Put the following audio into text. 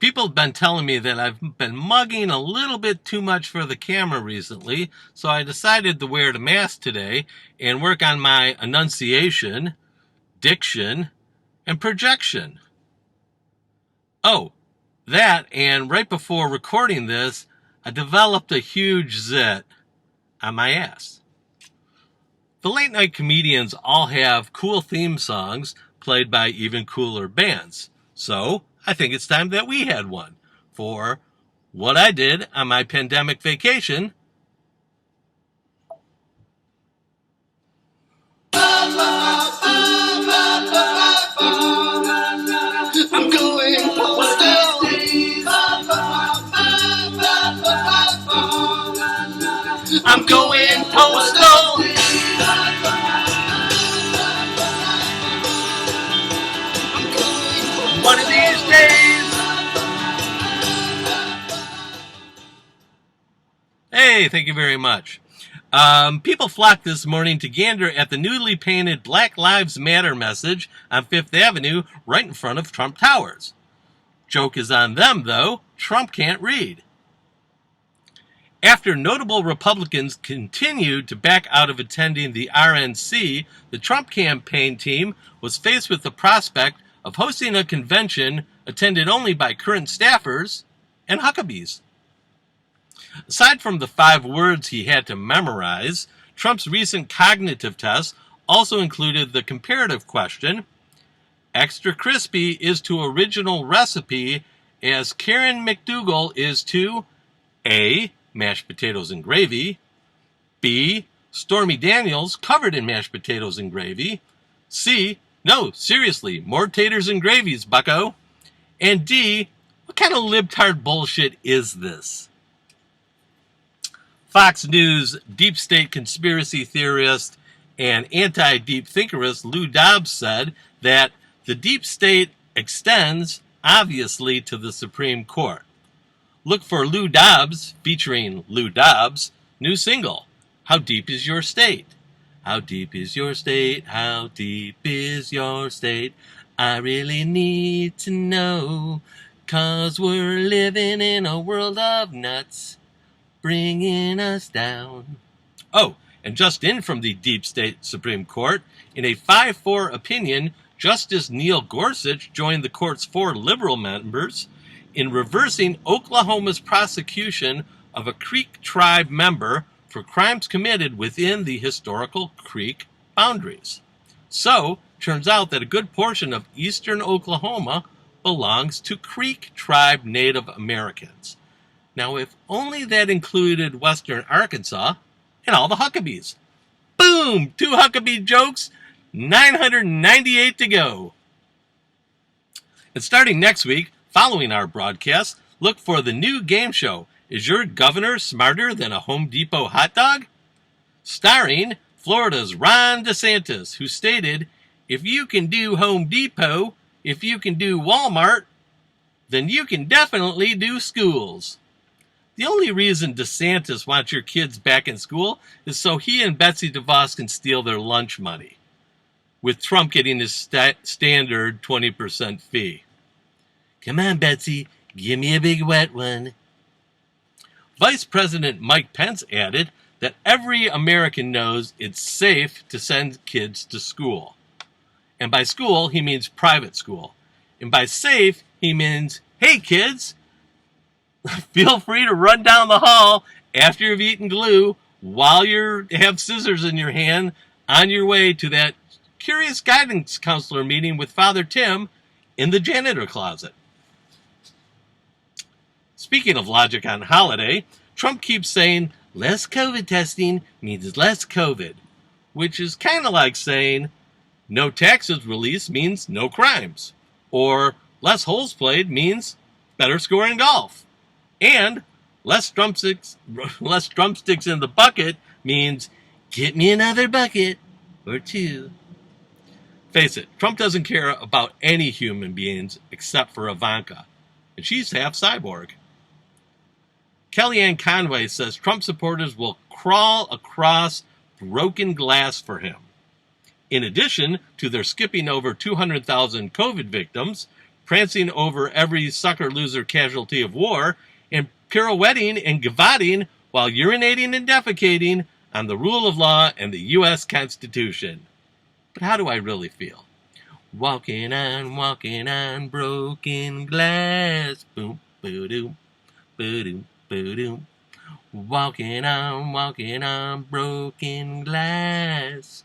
People have been telling me that I've been mugging a little bit too much for the camera recently, so I decided to wear the mask today and work on my enunciation, diction, and projection. Oh, that, and right before recording this, I developed a huge zit on my ass. The late night comedians all have cool theme songs played by even cooler bands, so I think it's time that we had one for What I Did on My Pandemic Vacation. I'm going postal. I'm going postal. One of these days. Hey, thank you very much. People flocked this morning to gander at the newly painted Black Lives Matter message on Fifth Avenue right in front of Trump Towers. Joke is on them, though. Trump can't read. After notable Republicans continued to back out of attending the RNC, the Trump campaign team was faced with the prospect of hosting a convention attended only by current staffers and Hucka-Bees. Aside from the 5 words he had to memorize, Trump's recent cognitive tests also included the comparative question, extra crispy is to original recipe as Karen McDougal is to A, mashed potatoes and gravy, B, Stormy Daniels covered in mashed potatoes and gravy, C, no, seriously, more taters and gravies, bucko, and D, what kind of libtard bullshit is this? Fox News deep state conspiracy theorist and anti-deep thinkerist Lou Dobbs said that the deep state extends, obviously, to the Supreme Court. Look for Lou Dobbs, featuring Lou Dobbs' new single, How Deep Is Your State? How deep is your state? How deep is your state? I really need to know, 'cause we're living in a world of nuts, bringing us down. Oh, and just in from the deep state Supreme Court, in a 5-4 opinion, Justice Neil Gorsuch joined the court's 4 liberal members in reversing Oklahoma's prosecution of a Creek tribe member for crimes committed within the historical Creek boundaries. So, turns out that a good portion of eastern Oklahoma belongs to Creek tribe Native Americans. Now, if only that included western Arkansas and all the Hucka-Bees. Boom! 2 Huckabee jokes, 998 to go. And starting next week, following our broadcast, look for the new game show, Is Your Governor Smarter Than a Home Depot Hot Dog? Starring Florida's Ron DeSantis, who stated, if you can do Home Depot, if you can do Walmart, then you can definitely do schools. The only reason DeSantis wants your kids back in school is so he and Betsy DeVos can steal their lunch money, with Trump getting his standard 20% fee. Come on, Betsy, give me a big wet one. Vice President Mike Pence added that every American knows it's safe to send kids to school. And by school, he means private school. And by safe, he means, hey kids, feel free to run down the hall after you've eaten glue while you have scissors in your hand on your way to that curious guidance counselor meeting with Father Tim in the janitor closet. Speaking of logic on holiday, Trump keeps saying less COVID testing means less COVID, which is kind of like saying no taxes released means no crimes, or less holes played means better score in golf, and less drumsticks in the bucket means get me another bucket or 2. Face it, Trump doesn't care about any human beings except for Ivanka, and she's half cyborg. Kellyanne Conway says Trump supporters will crawl across broken glass for him. In addition to their skipping over 200,000 COVID victims, prancing over every sucker-loser casualty of war, and pirouetting and gavoting while urinating and defecating on the rule of law and the U.S. Constitution. But how do I really feel? Walking on broken glass. Boom, boo-doom, boo-doom, boo-doom. Walking on broken glass.